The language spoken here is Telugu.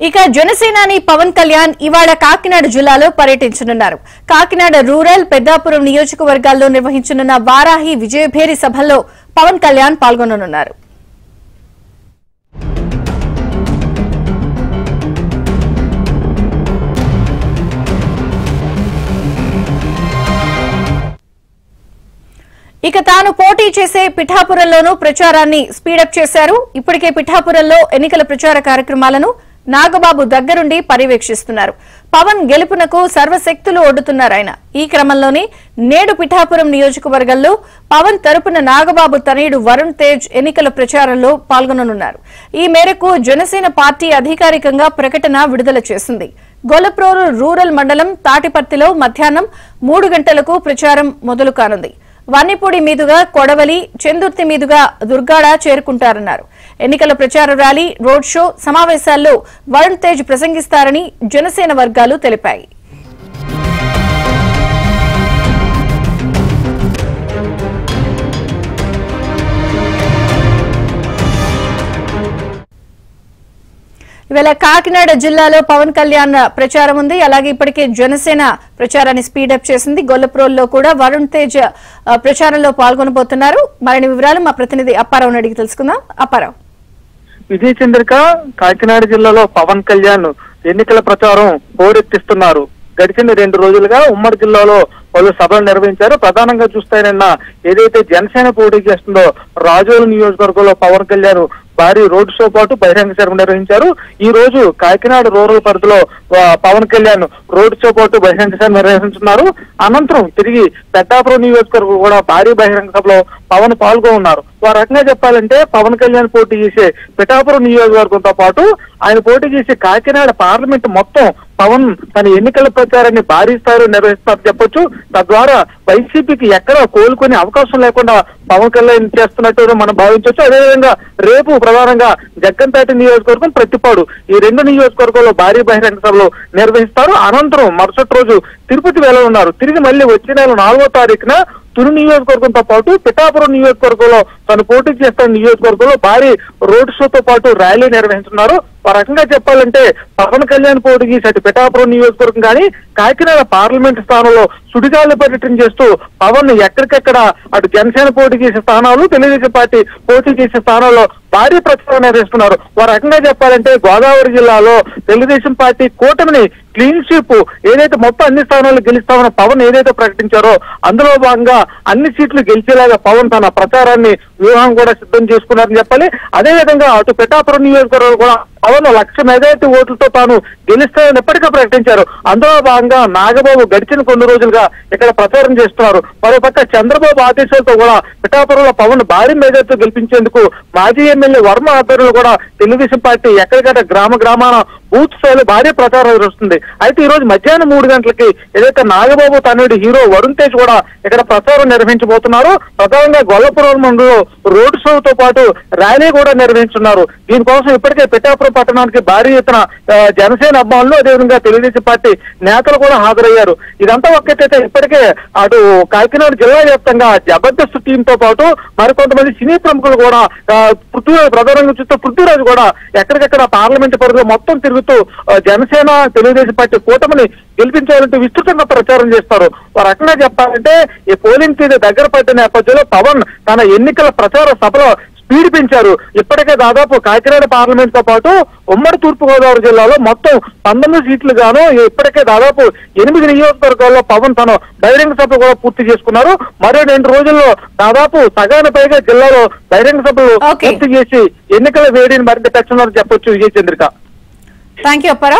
ఇక జనసేనాని పవన్ కళ్యాణ్ ఇవాళ కాకినాడ జిల్లాలో పర్యటించనున్నారు. కాకినాడ రూరల్, పెద్దాపురం నియోజకవర్గాల్లో నిర్వహించనున్న వారాహి విజయభేరి సభల్లో పవన్ కళ్యాణ్ పాల్గొననున్నారు. ఇక తాను పోటీ చేసే పిఠాపురంలోనూ ప్రచారాన్ని స్పీడప్ చేశారు. ఇప్పటికే పిఠాపురంలో ఎన్నికల ప్రచార కార్యక్రమాలను నాగబాబు దగ్గరుండి పర్యవేక్షిస్తున్నారు. పవన్ గెలుపునకు సర్వశక్తులు ఒడ్డుతున్నారు ఆయన. ఈ క్రమంలోనే నేడు పిఠాపురం నియోజకవర్గంలో పవన్ తరపున నాగబాబు తనయుడు వరుణ్ తేజ్ ఎన్నికల ప్రచారంలో పాల్గొననున్నారు. ఈ మేరకు జనసేన పార్టీ అధికారికంగా ప్రకటన విడుదల చేసింది. గొల్లప్రోలు రూరల్ మండలం తాటిపర్తిలో మధ్యాహ్నం 3 గంటలకు ప్రచారం మొదలు కానుంది. వన్నిపూడి మీదుగా కొడవలి, చెందుర్తి మీదుగా దుర్గాడ చేరుకుంటారన్నారు. ఎన్నికల ప్రచార ర్యాలీ, రోడ్ షో, సమావేశాల్లో వరుణ్ తేజ్ ప్రసంగిస్తారని జనసేన వర్గాలు తెలిపాయి. ఇవాళ కాకినాడ జిల్లాలో పవన్ కళ్యాణ్ ప్రచారం ఉంది. అలాగే ఇప్పటికే జనసేన ప్రచారాన్ని స్పీడప్ చేసింది. గొల్లప్రోల్లో కూడా వరుణ్ తేజ్ ప్రచారంలో పాల్గొనబోతున్నారు. మరిన్ని వివరాలు మా ప్రతినిధి అప్పారావుని అడిగి తెలుసుకుందాం. అప్పారావు. విజయ చంద్రిక, కాకినాడ జిల్లాలో పవన్ కళ్యాణ్ ఎన్నికల ప్రచారం హోరెత్తిస్తున్నారు. గడిచిన 2 రోజులుగా ఉమ్మడి జిల్లాలో పలు సభలు నిర్వహించారు. ప్రధానంగా చూస్తే నిన్న ఏదైతే జనసేన పోటీ చేస్తుందో రాజోలు నియోజకవర్గంలో పవన్ కళ్యాణ్ భారీ రోడ్ షో పాటు బహిరంగ సభ నిర్వహించారు. ఈ రోజు కాకినాడ రూరల్ పరిధిలో పవన్ కళ్యాణ్ రోడ్ షో పాటు బహిరంగ సభ నిర్వహించున్నారు. అనంతరం తిరిగి పెద్దాపురం నియోజకవర్గం కూడా భారీ బహిరంగ సభలో పవన్ పాల్గొన్నారు. ఆ రకంగా చెప్పాలంటే పవన్ కళ్యాణ్ పోటీ చేసే పిఠాపురం నియోజకవర్గంతో పాటు ఆయన పోటీ చేసే కాకినాడ పార్లమెంట్ మొత్తం పవన్ తన ఎన్నికల ప్రచారాన్ని భారీ స్థాయిలో నిర్వహిస్తారని చెప్పొచ్చు. తద్వారా వైసీపీకి ఎక్కడా కోలుకునే అవకాశం లేకుండా పవన్ కళ్యాణ్ చేస్తున్నట్టు మనం భావించవచ్చు. అదేవిధంగా రేపు ప్రధానంగా జగ్గంపేట నియోజకవర్గం, ప్రతిపాడు ఈ 2 నియోజకవర్గాల్లో భారీ బహిరంగ సభలు నిర్వహిస్తారు. అనంతరం మరుసటి రోజు తిరుపతి వెళ్లనున్నారు. తిరిగి మళ్ళీ వచ్చే నెల 4వ తారీఖున తుని నియోజకవర్గంతో పాటు పిఠాపురం నియోజకవర్గంలో తను పోటీ చేస్తున్న నియోజకవర్గంలో భారీ రోడ్ షోతో పాటు ర్యాలీ నిర్వహిస్తున్నారు. ఆ రకంగా చెప్పాలంటే పవన్ కళ్యాణ్ పోటీ చేసే పిఠాపురం నియోజకవర్గం కానీ కాకినాడ పార్లమెంట్ స్థానంలో సుడిగాలి పర్యటన చేస్తూ పవన్ ఎక్కడికెక్కడ అటు జనసేన పోటీ చేసే స్థానాలు, తెలుగుదేశం పార్టీ పోటీ చేసే స్థానాల్లో భారీ ప్రచారం నిర్వహిస్తున్నారు. ఆ రకంగా చెప్పాలంటే గోదావరి జిల్లాలో తెలుగుదేశం పార్టీ కూటమిని క్లీన్ స్వీప్ ఏదైతే మొత్తం అన్ని స్థానాలు గెలుస్తామని పవన్ ఏదైతే ప్రకటించారో అందులో భాగంగా అన్ని సీట్లు గెలిచేలాగా పవన్ తన ప్రచారాన్ని వ్యూహం కూడా సిద్ధం చేసుకున్నారని చెప్పాలి. అదేవిధంగా అటు పిఠాపురం నియోజకవర్గం కూడా పవన్ 1,00,000 మెజారిటీ ఓట్లతో తాను గెలుస్తానని ఎప్పటికీ ప్రకటించారు. అందులో భాగంగా నాగబాబు గడిచిన కొన్ని రోజులుగా ఇక్కడ ప్రచారం చేస్తున్నారు. మరోపక్క చంద్రబాబు ఆదేశాలతో కూడా పిఠాపురంలో పవన్ భారీ మెజారిటీతో గెలిపించేందుకు మాజీ ఎమ్మెల్యే వర్మ ఆధ్వర్యంలో కూడా తెలుగుదేశం పార్టీ ఎక్కడికక్కడ గ్రామాన బూత్ స్థాయిలో భారీ ప్రచారం వస్తుంది. అయితే ఈ రోజు మధ్యాహ్నం 3 గంటలకి ఏదైతే నాగబాబు తనయుడు హీరో వరుణ్ తేజ్ కూడా ఇక్కడ ప్రచారం నిర్వహించబోతున్నారు. ప్రధానంగా గొల్లపురం మండలంలో రోడ్ షోతో పాటు ర్యాలీ కూడా నిర్వహించున్నారు. దీనికోసం ఇప్పటికే పిఠాపురం పట్టణానికి భారీ ఎత్తున జనసేన అభిమానులు, అదేవిధంగా తెలుగుదేశం పార్టీ నేతలు కూడా హాజరయ్యారు. ఇదంతా ఒక్కటైతే ఇప్పటికే అటు కాకినాడ జిల్లా వ్యాప్తంగా జబర్దస్త్ టీమ్ తో పాటు మరికొంతమంది సినీ ప్రముఖులు కూడా ప్రధానంగా చూస్తే పృథ్వీరాజు కూడా ఎక్కడికెక్కడ పార్లమెంట్ పరిధిలో మొత్తం తిరుగుతూ జనసేన తెలుగుదేశం పార్టీ కూటమిని గెలిపించాలంటూ విస్తృతంగా ప్రచారం చేస్తారు. ఆ రకంగా చెప్పాలంటే ఈ పోలింగ్ తేదీ దగ్గర పడిన నేపథ్యంలో పవన్ తన ఎన్నికల ప్రచార సభలో స్పీడ్ పెంచారు. ఇప్పటికే దాదాపు కాకినాడ పార్లమెంట్ తో పాటు ఉమ్మడి తూర్పుగోదావరి జిల్లాలో మొత్తం 19 సీట్లు గాను ఇప్పటికే దాదాపు 8 నియోజకవర్గాల్లో పవన్ తన బహిరంగ సభ కూడా పూర్తి చేసుకున్నారు. మరో 2 రోజుల్లో దాదాపు సగానికి పైగా జిల్లాలో బహిరంగ సభలు పూర్తి చేసి ఎన్నికల వేడిని మరింత పెంచున్నారని చెప్పొచ్చు. విజయ చంద్రిక. Thank you Apparao.